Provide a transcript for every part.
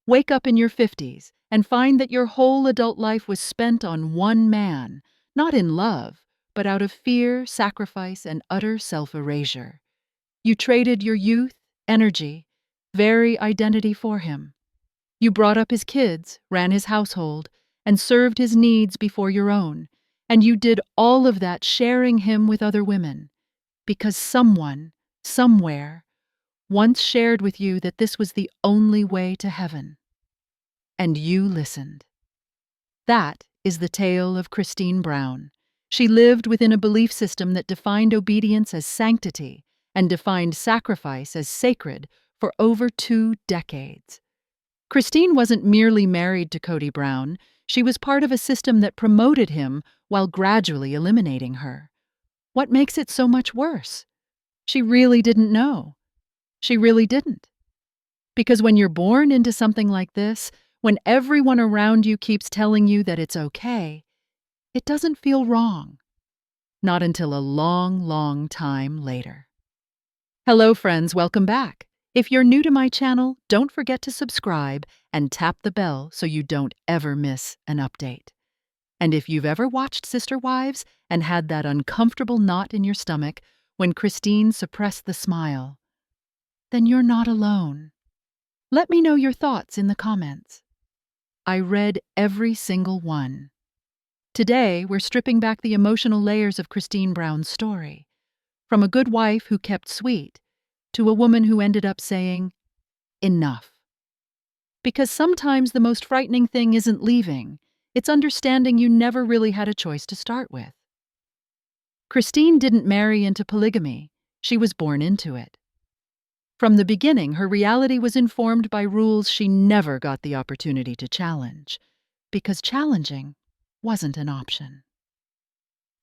Wake up in your 50s and find that your whole adult life was spent on one man, not in love, but out of fear, sacrifice, and utter self-erasure. You traded your youth, energy, very identity for him. You brought up his kids, ran his household, and served his needs before your own, and you did all of that sharing him with other women, because someone, somewhere, once shared with you that this was the only way to heaven. And you listened. That is the tale of Christine Brown. She lived within a belief system that defined obedience as sanctity and defined sacrifice as sacred for over 2 decades. Christine wasn't merely married to Cody Brown, she was part of a system that promoted him while gradually eliminating her. What makes it so much worse? She really didn't know. She really didn't. Because when you're born into something like this, when everyone around you keeps telling you that it's okay, it doesn't feel wrong. Not until a long, long time later. Hello friends, welcome back. If you're new to my channel, don't forget to subscribe and tap the bell so you don't ever miss an update. And if you've ever watched Sister Wives and had that uncomfortable knot in your stomach when Christine suppressed the smile, then you're not alone. Let me know your thoughts in the comments. I read every single one. Today, we're stripping back the emotional layers of Christine Brown's story. From a good wife who kept sweet, to a woman who ended up saying, enough. Because sometimes the most frightening thing isn't leaving, it's understanding you never really had a choice to start with. Christine didn't marry into polygamy, she was born into it. From the beginning, her reality was informed by rules she never got the opportunity to challenge, because challenging wasn't an option.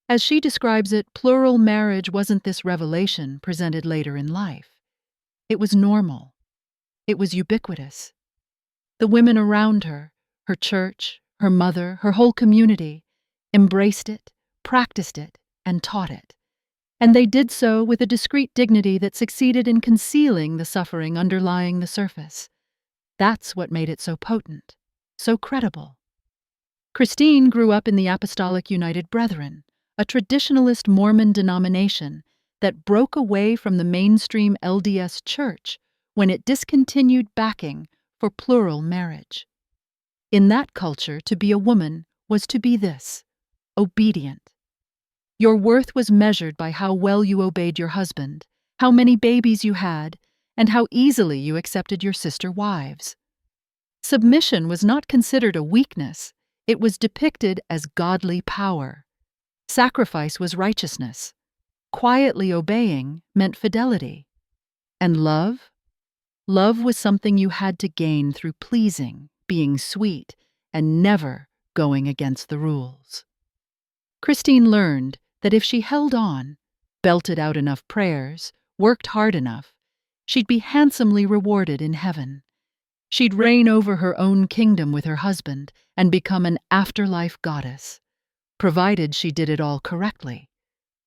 As she describes it, plural marriage wasn't this revelation presented later in life. It was normal. It was ubiquitous. The women around her, her church, her mother, her whole community, embraced it, practiced it, and taught it. And they did so with a discreet dignity that succeeded in concealing the suffering underlying the surface. That's what made it so potent, so credible. Christine grew up in the Apostolic United Brethren, a traditionalist Mormon denomination that broke away from the mainstream LDS Church when it discontinued backing for plural marriage. In that culture, to be a woman was to be this: obedient. Your worth was measured by how well you obeyed your husband, how many babies you had, and how easily you accepted your sister wives. Submission was not considered a weakness, it was depicted as godly power. Sacrifice was righteousness. Quietly obeying meant fidelity. And love? Love was something you had to gain through pleasing, being sweet, and never going against the rules. Christine learned that if she held on, belted out enough prayers, worked hard enough, she'd be handsomely rewarded in heaven. She'd reign over her own kingdom with her husband and become an afterlife goddess, provided she did it all correctly,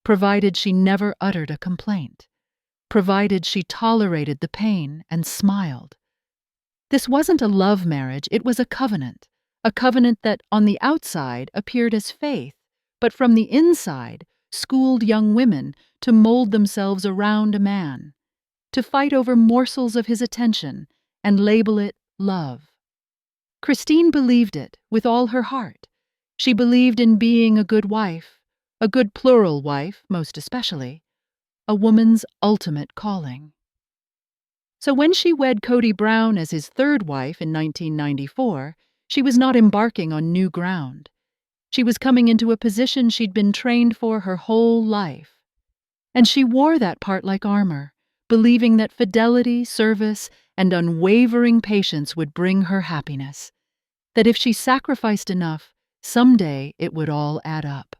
provided she never uttered a complaint, provided she tolerated the pain and smiled. This wasn't a love marriage, it was a covenant that on the outside appeared as faith, but from the inside schooled young women to mold themselves around a man, to fight over morsels of his attention and label it love. Christine believed it with all her heart. She believed in being a good wife, a good plural wife, most especially, a woman's ultimate calling. So when she wed Cody Brown as his third wife in 1994, she was not embarking on new ground. She was coming into a position she'd been trained for her whole life. And she wore that part like armor, believing that fidelity, service, and unwavering patience would bring her happiness. That if she sacrificed enough, someday it would all add up.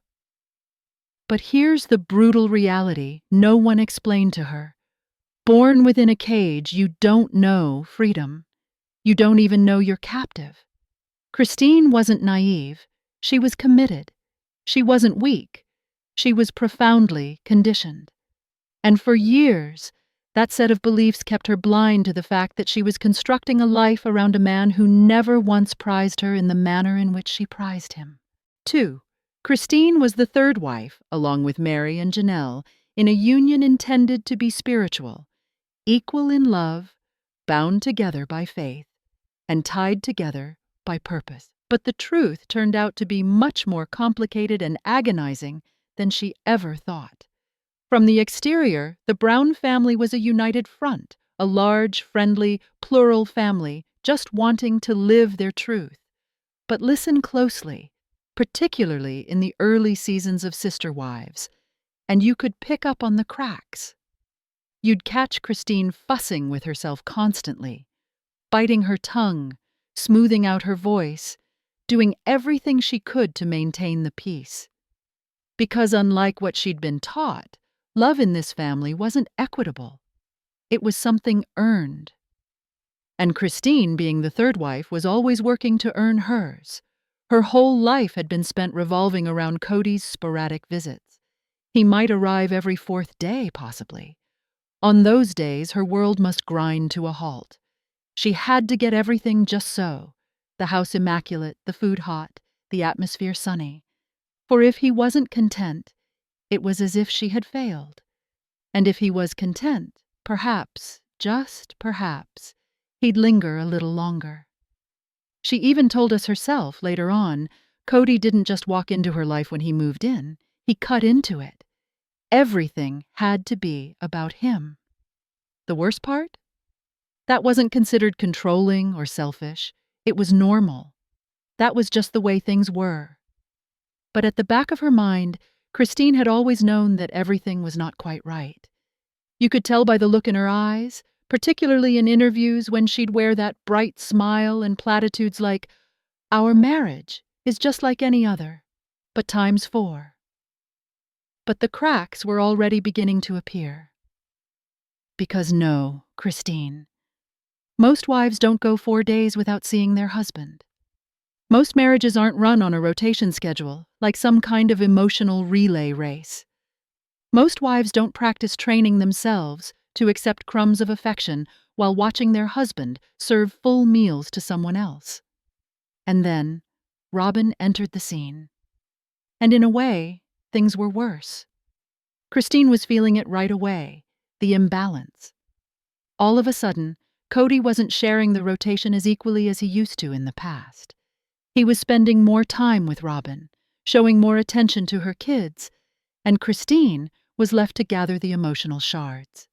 But here's the brutal reality no one explained to her. Born within a cage, you don't know freedom. You don't even know you're captive. Christine wasn't naive. She was committed. She wasn't weak. She was profoundly conditioned. And for years, That set of beliefs kept her blind to the fact that she was constructing a life around a man who never once prized her in the manner in which she prized him. 2. Christine was the third wife, along with Mary and Janelle, in a union intended to be spiritual, equal in love, bound together by faith, and tied together by purpose. But the truth turned out to be much more complicated and agonizing than she ever thought. From the exterior, the Brown family was a united front, a large, friendly, plural family just wanting to live their truth. But listen closely, particularly in the early seasons of Sister Wives, and you could pick up on the cracks. You'd catch Christine fussing with herself constantly, biting her tongue, smoothing out her voice, doing everything she could to maintain the peace. Because unlike what she'd been taught, love in this family wasn't equitable. It was something earned. And Christine, being the third wife, was always working to earn hers. Her whole life had been spent revolving around Cody's sporadic visits. He might arrive every fourth day, possibly. On those days, her world must grind to a halt. She had to get everything just so. The house immaculate, the food hot, the atmosphere sunny. For if he wasn't content, it was as if she had failed. And if he was content, perhaps, just perhaps, he'd linger a little longer. She even told us herself later on, Cody didn't just walk into her life when he moved in, he cut into it. Everything had to be about him. The worst part? That wasn't considered controlling or selfish. It was normal. That was just the way things were. But at the back of her mind, Christine had always known that everything was not quite right. You could tell by the look in her eyes, particularly in interviews when she'd wear that bright smile and platitudes like, "Our marriage is just like any other, but times 4. But the cracks were already beginning to appear. Because no, Christine, most wives don't go 4 days without seeing their husband. Most marriages aren't run on a rotation schedule, like some kind of emotional relay race. Most wives don't practice training themselves to accept crumbs of affection while watching their husband serve full meals to someone else. And then, Robin entered the scene. And in a way, things were worse. Christine was feeling it right away, the imbalance. All of a sudden, Cody wasn't sharing the rotation as equally as he used to in the past. He was spending more time with Robin, showing more attention to her kids, and Christine was left to gather the emotional shards.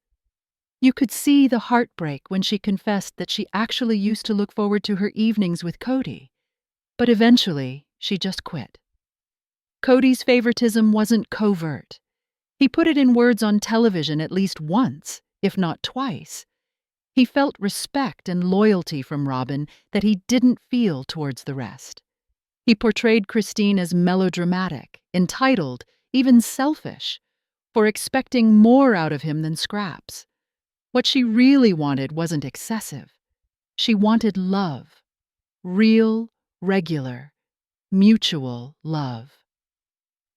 You could see the heartbreak when she confessed that she actually used to look forward to her evenings with Cody, but eventually she just quit. Cody's favoritism wasn't covert. He put it in words on television at least once, if not twice. He felt respect and loyalty from Robin that he didn't feel towards the rest. He portrayed Christine as melodramatic, entitled, even selfish, for expecting more out of him than scraps. What she really wanted wasn't excessive. She wanted love. Real, regular, mutual love.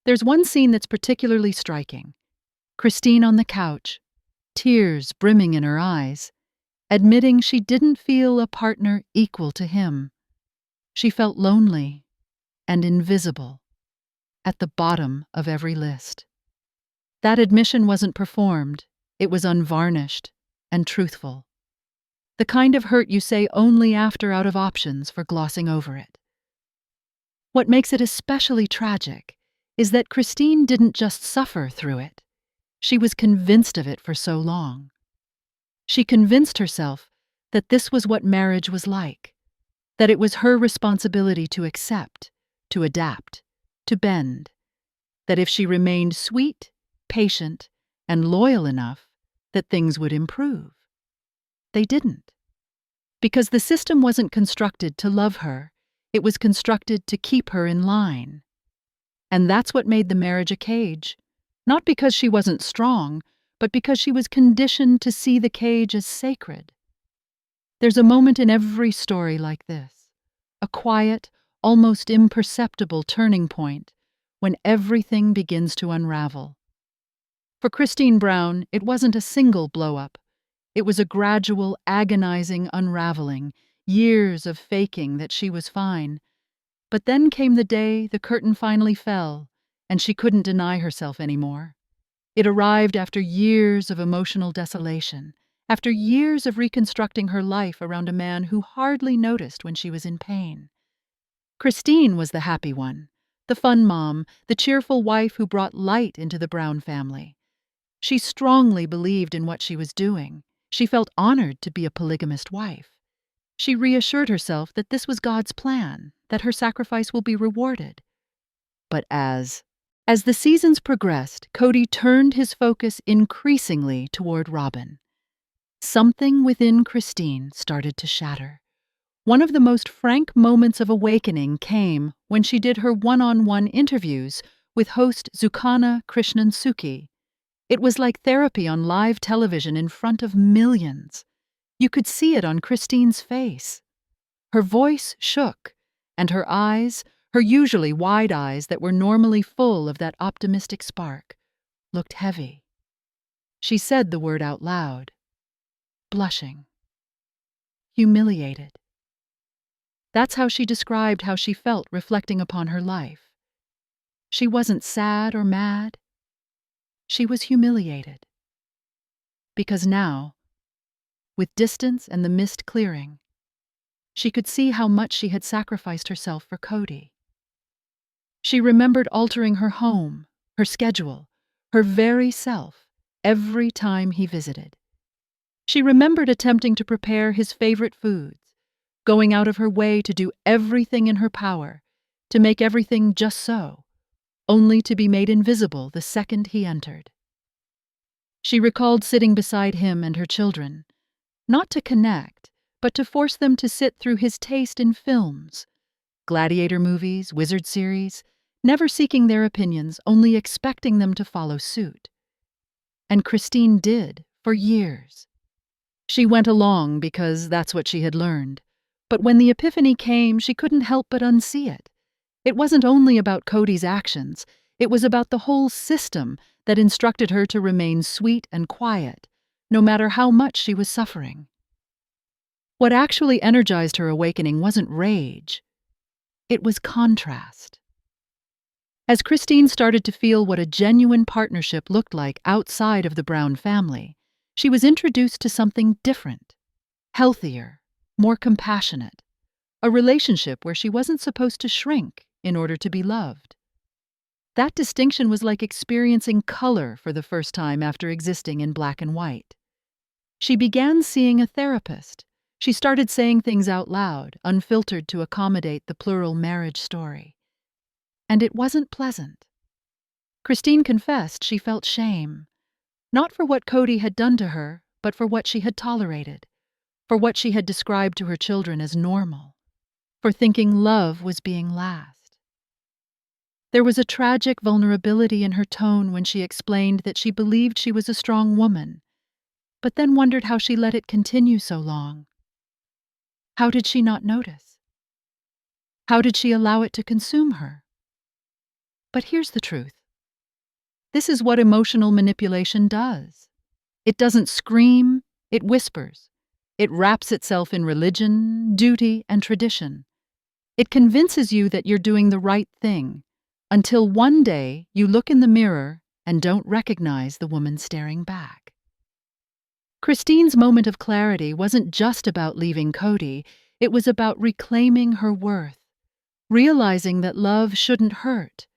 There's one scene that's particularly striking. Christine on the couch, tears brimming in her eyes, admitting she didn't feel a partner equal to him. She felt lonely and invisible, at the bottom of every list. That admission wasn't performed, it was unvarnished and truthful. The kind of hurt you say only after out of options for glossing over it. What makes it especially tragic is that Christine didn't just suffer through it. She was convinced of it for so long. She convinced herself that this was what marriage was like, that it was her responsibility to accept, to adapt, to bend, that if she remained sweet, patient, and loyal enough, that things would improve. They didn't. Because the system wasn't constructed to love her, it was constructed to keep her in line. And that's what made the marriage a cage, not because she wasn't strong, but because she was conditioned to see the cage as sacred. There's a moment in every story like this, a quiet, almost imperceptible turning point when everything begins to unravel. For Christine Brown, it wasn't a single blow-up, It was a gradual, agonizing unraveling, years of faking that she was fine. But then came the day the curtain finally fell, and she couldn't deny herself anymore. It arrived after years of emotional desolation, after years of reconstructing her life around a man who hardly noticed when she was in pain. Christine was the happy one, the fun mom, the cheerful wife who brought light into the Brown family. She strongly believed in what she was doing. She felt honored to be a polygamist wife. She reassured herself that this was God's plan, that her sacrifice will be rewarded. But as the seasons progressed, Cody turned his focus increasingly toward Robin. Something within Christine started to shatter. One of the most frank moments of awakening came when she did her one-on-one interviews with host Zukana Krishnansuki. It was like therapy on live television in front of millions. You could see it on Christine's face. Her voice shook, and her eyes, her usually wide eyes that were normally full of that optimistic spark, looked heavy. She said the word out loud. Blushing. Humiliated. That's how she described how she felt reflecting upon her life. She wasn't sad or mad. She was humiliated. Because now, with distance and the mist clearing, she could see how much she had sacrificed herself for Cody. She remembered altering her home, her schedule, her very self, every time he visited. She remembered attempting to prepare his favorite foods, going out of her way to do everything in her power, to make everything just so, only to be made invisible the second he entered. She recalled sitting beside him and her children, not to connect, but to force them to sit through his taste in films, gladiator movies, wizard series, never seeking their opinions, only expecting them to follow suit. And Christine did, for years. She went along because that's what she had learned. But when the epiphany came, she couldn't help but unsee it. It wasn't only about Cody's actions, it was about the whole system that instructed her to remain sweet and quiet, no matter how much she was suffering. What actually energized her awakening wasn't rage. It was contrast. As Christine started to feel what a genuine partnership looked like outside of the Brown family, she was introduced to something different, healthier, more compassionate, a relationship where she wasn't supposed to shrink in order to be loved. That distinction was like experiencing color for the first time after existing in black and white. She began seeing a therapist. She started saying things out loud, unfiltered to accommodate the plural marriage story. And it wasn't pleasant. Christine confessed she felt shame, not for what Cody had done to her, but for what she had tolerated, for what she had described to her children as normal, for thinking love was being last. There was a tragic vulnerability in her tone when she explained that she believed she was a strong woman, but then wondered how she let it continue so long. How did she not notice? How did she allow it to consume her? But here's the truth. This is what emotional manipulation does. It doesn't scream, it whispers. It wraps itself in religion, duty, and tradition. It convinces you that you're doing the right thing, until one day you look in the mirror and don't recognize the woman staring back. Christine's moment of clarity wasn't just about leaving Cody, it was about reclaiming her worth, realizing that love shouldn't hurt,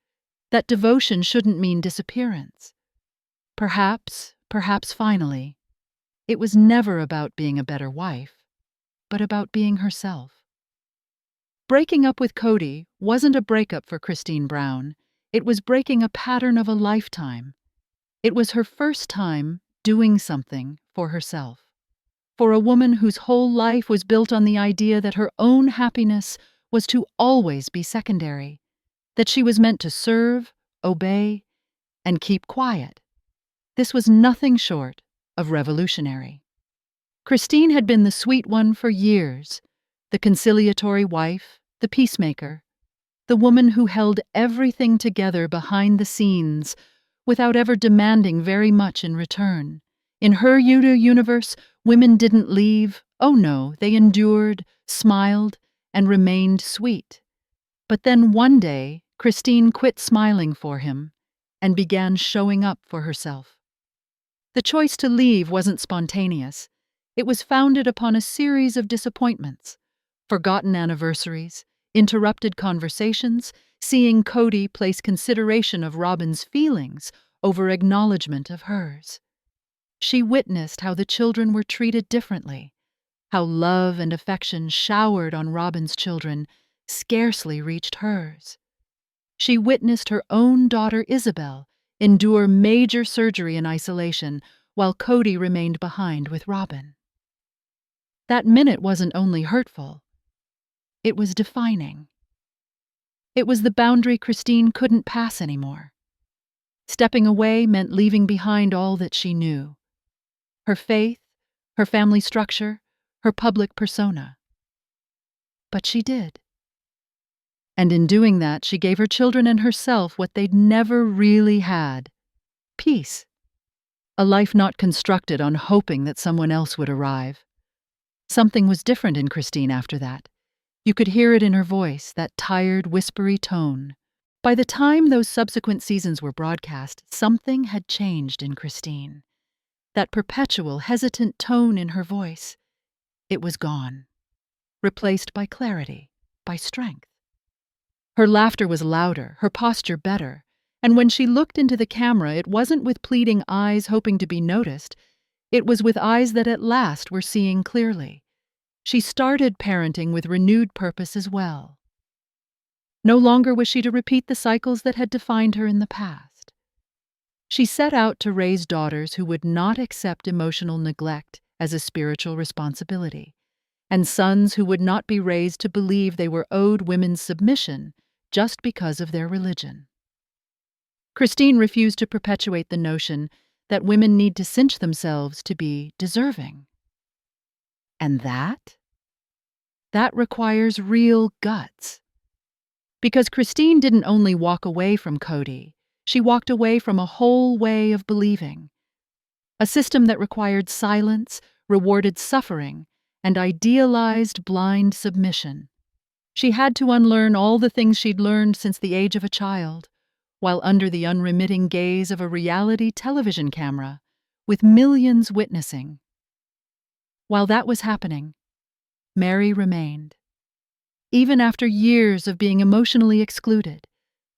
that devotion shouldn't mean disappearance. Perhaps finally, it was never about being a better wife, but about being herself. Breaking up with Cody wasn't a breakup for Christine Brown. It was breaking a pattern of a lifetime. It was her first time doing something for herself. For a woman whose whole life was built on the idea that her own happiness was to always be secondary, that she was meant to serve, obey, and keep quiet. This was nothing short of revolutionary. Christine had been the sweet one for years, the conciliatory wife, the peacemaker, the woman who held everything together behind the scenes without ever demanding very much in return. In her universe, women didn't leave. Oh no, they endured, smiled, and remained sweet. But then one day, Christine quit smiling for him and began showing up for herself. The choice to leave wasn't spontaneous. It was founded upon a series of disappointments, forgotten anniversaries, interrupted conversations, seeing Cody place consideration of Robin's feelings over acknowledgement of hers. She witnessed how the children were treated differently, how love and affection showered on Robin's children scarcely reached hers. She witnessed her own daughter Isabel endure major surgery in isolation while Cody remained behind with Robin. That minute wasn't only hurtful, it was defining. It was the boundary Christine couldn't pass anymore. Stepping away meant leaving behind all that she knew: her faith, her family structure, her public persona. But she did. And in doing that, she gave her children and herself what they'd never really had: peace. A life not constructed on hoping that someone else would arrive. Something was different in Christine after that. You could hear it in her voice, that tired, whispery tone. By the time those subsequent seasons were broadcast, something had changed in Christine. That perpetual, hesitant tone in her voice, it was gone, replaced by clarity, by strength. Her laughter was louder, her posture better, and when she looked into the camera, it wasn't with pleading eyes hoping to be noticed. It was with eyes that at last were seeing clearly. She started parenting with renewed purpose as well. No longer was she to repeat the cycles that had defined her in the past. She set out to raise daughters who would not accept emotional neglect as a spiritual responsibility, and sons who would not be raised to believe they were owed women's submission just because of their religion. Christine refused to perpetuate the notion that women need to cinch themselves to be deserving. And that requires real guts. Because Christine didn't only walk away from Cody, she walked away from a whole way of believing. A system that required silence, rewarded suffering, and idealized blind submission. She had to unlearn all the things she'd learned since the age of a child, while under the unremitting gaze of a reality television camera, with millions witnessing. While that was happening, Mary remained. Even after years of being emotionally excluded,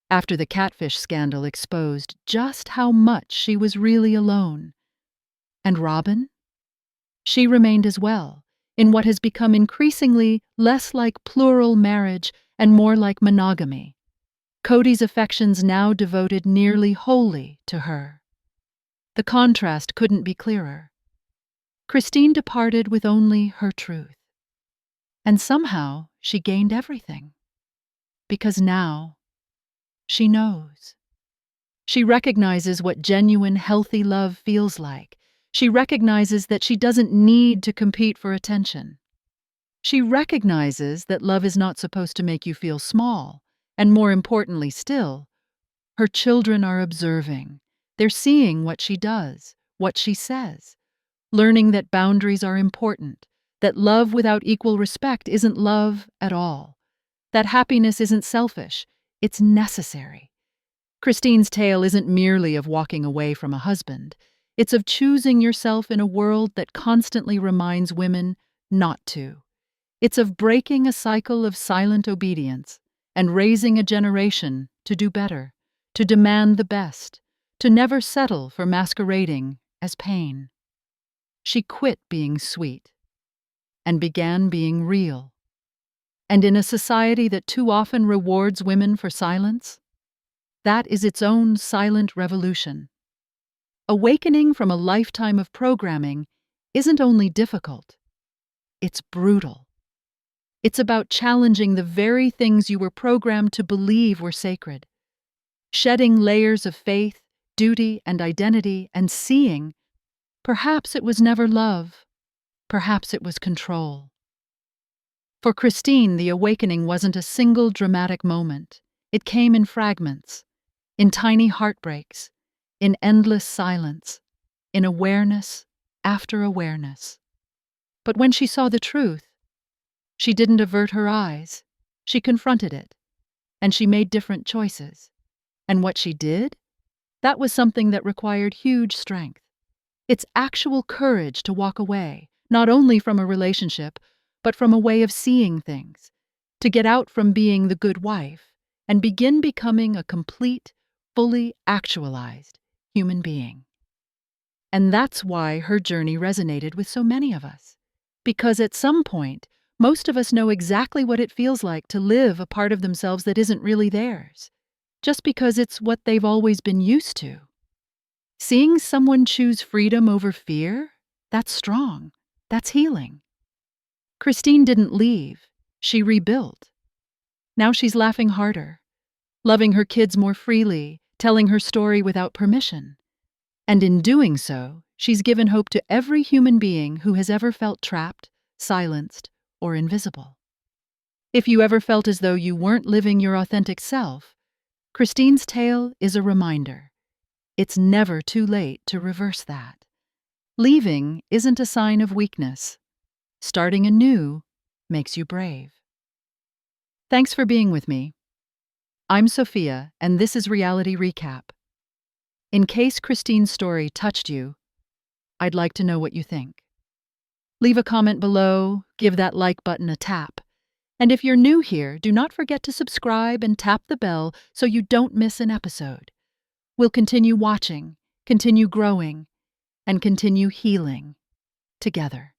after the catfish scandal exposed just how much she was really alone. And Robin? She remained as well, in what has become increasingly less like plural marriage and more like monogamy. Cody's affections now devoted nearly wholly to her. The contrast couldn't be clearer. Christine departed with only her truth. And somehow she gained everything. Because now she knows. She recognizes what genuine, healthy love feels like. She recognizes that she doesn't need to compete for attention. She recognizes that love is not supposed to make you feel small, and more importantly still, her children are observing. They're seeing what she does, what she says, learning that boundaries are important, that love without equal respect isn't love at all, that happiness isn't selfish, it's necessary. Christine's tale isn't merely of walking away from a husband. It's of choosing yourself in a world that constantly reminds women not to. It's of breaking a cycle of silent obedience and raising a generation to do better, to demand the best, to never settle for masquerading as pain. She quit being sweet and began being real. And in a society that too often rewards women for silence, that is its own silent revolution. Awakening from a lifetime of programming isn't only difficult, it's brutal. It's about challenging the very things you were programmed to believe were sacred, shedding layers of faith, duty, and identity, and seeing, perhaps it was never love, perhaps it was control. For Christine, the awakening wasn't a single dramatic moment. It came in fragments, in tiny heartbreaks, in endless silence, in awareness after awareness. But when she saw the truth, she didn't avert her eyes. She confronted it, and she made different choices. And what she did? That was something that required huge strength. It's actual courage to walk away, not only from a relationship, but from a way of seeing things, to get out from being the good wife and begin becoming a complete, fully actualized human being. And that's why her journey resonated with so many of us. Because at some point, most of us know exactly what it feels like to live a part of themselves that isn't really theirs, just because it's what they've always been used to. Seeing someone choose freedom over fear, that's strong. That's healing. Christine didn't leave. She rebuilt. Now she's laughing harder, loving her kids more freely, telling her story without permission. And in doing so, she's given hope to every human being who has ever felt trapped, silenced, or invisible. If you ever felt as though you weren't living your authentic self, Christine's tale is a reminder. It's never too late to reverse that. Leaving isn't a sign of weakness. Starting anew makes you brave. Thanks for being with me. I'm Sophia, and this is Reality Recap. In case Christine's story touched you, I'd like to know what you think. Leave a comment below, give that like button a tap. And if you're new here, do not forget to subscribe and tap the bell so you don't miss an episode. We'll continue watching, continue growing, and continue healing together.